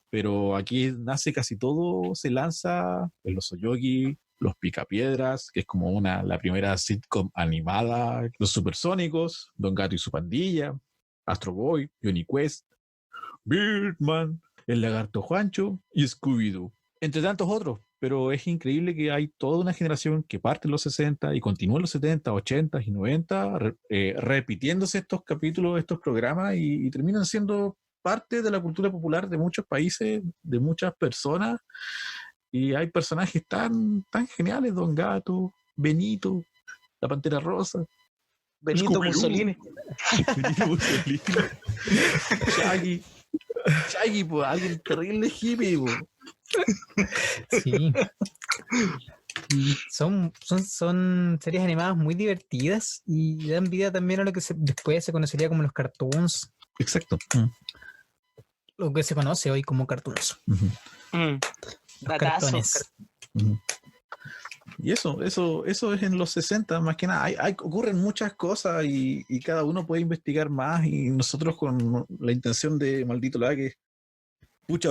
pero aquí nace casi todo, se lanza en Los Oyogi, Los Picapiedras, que es como la primera sitcom animada, Los Supersónicos, Don Gato y su pandilla, Astro Boy, Johnny Quest, Birdman, El Lagarto Juancho y Scooby-Doo, entre tantos otros. Pero es increíble que hay toda una generación que parte en los 60 y continúa en los 70, 80 y 90 repitiéndose estos capítulos, estos programas y terminan siendo parte de la cultura popular de muchos países, de muchas personas. Y hay personajes tan geniales: Don Gato, Benito, la Pantera Rosa, Benito Mussolini. Benito Mussolini, Shaggy, pues, alguien terrible hippie, pues. Sí. Son series animadas muy divertidas y dan vida también a lo que después se conocería como los cartoons. Exacto. Lo que se conoce hoy como cartoons. Uh-huh. Los cartones. Uh-huh. Y eso es en los 60, más que nada. Ocurren muchas cosas y cada uno puede investigar más, y nosotros con la intención de Maldito la que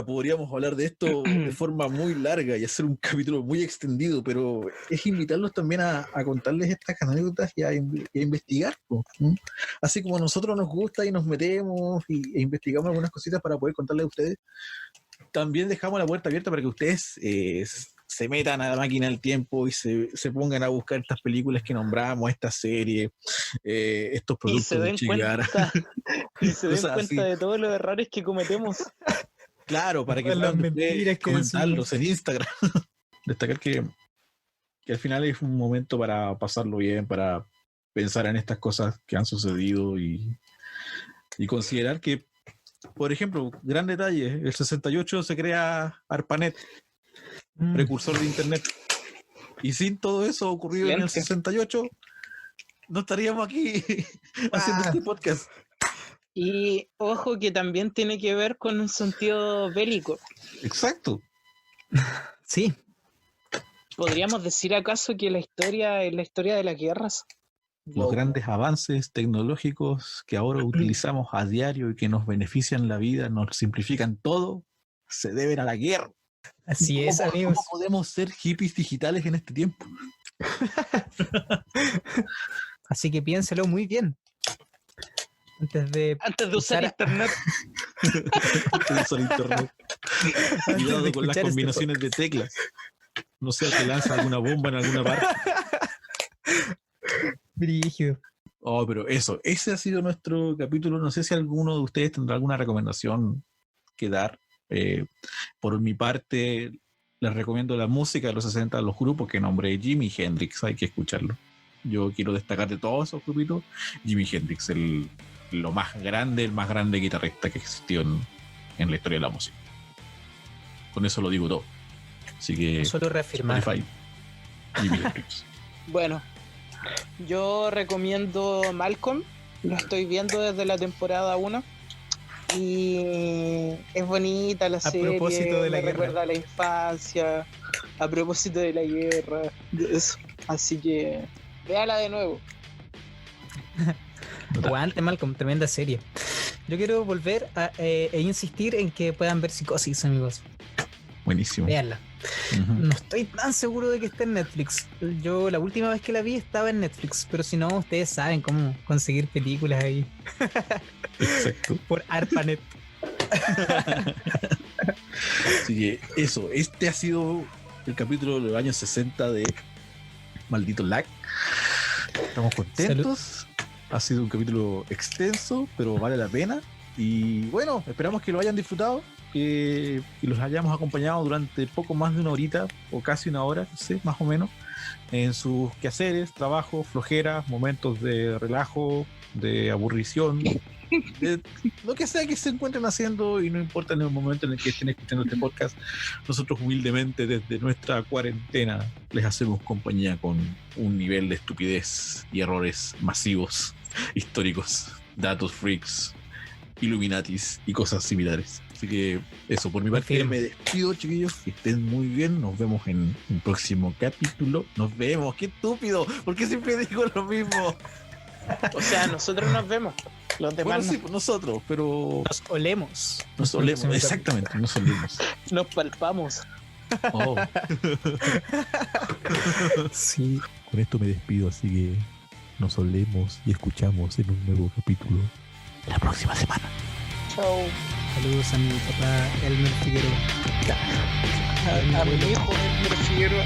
podríamos hablar de esto de forma muy larga y hacer un capítulo muy extendido, pero es invitarlos también a contarles estas anécdotas y a investigar. ¿No? Así como a nosotros nos gusta y nos metemos e investigamos algunas cositas para poder contarles a ustedes, también dejamos la puerta abierta para que ustedes se metan a la máquina del tiempo y se pongan a buscar estas películas que nombramos, estas series, estos productos de Chigara. Y se den cuenta de todos los errores que cometemos. Claro, para que puedan comentarlos en Instagram. Destacar que al final es un momento para pasarlo bien, para pensar en estas cosas que han sucedido y considerar que, por ejemplo, gran detalle, el 68 se crea ARPANET, precursor de Internet. Y sin todo eso ocurrido en el 68, no estaríamos aquí haciendo este podcast. Y ojo que también tiene que ver con un sentido bélico. Exacto. Sí. ¿Podríamos decir acaso que la historia es la historia de las guerras? Los grandes avances tecnológicos que ahora utilizamos a diario y que nos benefician la vida, nos simplifican todo, se deben a la guerra. Así es, amigos. ¿Cómo podemos ser hippies digitales en este tiempo? Así que piénselo muy bien. Antes de usar internet. Antes de usar internet. Cuidado con las combinaciones de teclas. No sea que lanza alguna bomba en alguna parte. Brígido. Oh, pero ese ha sido nuestro capítulo. No sé si alguno de ustedes tendrá alguna recomendación que dar. Por mi parte, les recomiendo la música de los 60, los grupos que nombré. Jimi Hendrix, hay que escucharlo. Yo quiero destacar de todos esos grupitos Jimi Hendrix, el más grande guitarrista que existió en la historia de la música. Con eso lo digo todo. Así que solo reafirmar. Spotify, Jimi Hendrix. Bueno, yo recomiendo Malcolm. Lo estoy viendo desde la temporada 1 y es bonita la serie. A propósito de la guerra, recuerda a la infancia, a propósito de la guerra, de eso. Así que véala de nuevo. Aguante, Malcolm, tremenda serie. Yo quiero volver e insistir en que puedan ver Psicosis, amigos. Buenísimo. Véanla. Uh-huh. No estoy tan seguro de que esté en Netflix. Yo la última vez que la vi estaba en Netflix, pero si no, ustedes saben cómo conseguir películas ahí. Exacto. Por ARPANET. Así que eso, este ha sido el capítulo de los años 60 de Maldito Lag. Estamos contentos. Ha sido un capítulo extenso, pero vale la pena. Y bueno, esperamos que lo hayan disfrutado, que los hayamos acompañado durante poco más de una horita o casi una hora, no sé, más o menos, en sus quehaceres, trabajo, flojeras, momentos de relajo, de aburrición, de lo que sea que se encuentren haciendo, y no importa en el momento en el que estén escuchando este podcast, nosotros humildemente desde nuestra cuarentena les hacemos compañía con un nivel de estupidez y errores masivos, históricos, datos freaks, Illuminatis y cosas similares. Así que eso, por mi parte me despido, chiquillos, que estén muy bien, nos vemos en un próximo capítulo. Nos vemos, qué estúpido, porque siempre digo lo mismo. O sea, nosotros nos vemos. Los demás Bueno, sí, pues nosotros, pero Nos olemos. nos olemos, exactamente, nos olemos. nos palpamos. Oh. Sí. Con esto me despido, así que nos olemos y escuchamos en un nuevo capítulo la próxima semana. Chao. Saludos a mi papá Elmer Figueroa. A mi hijo, Elmer Figueroa.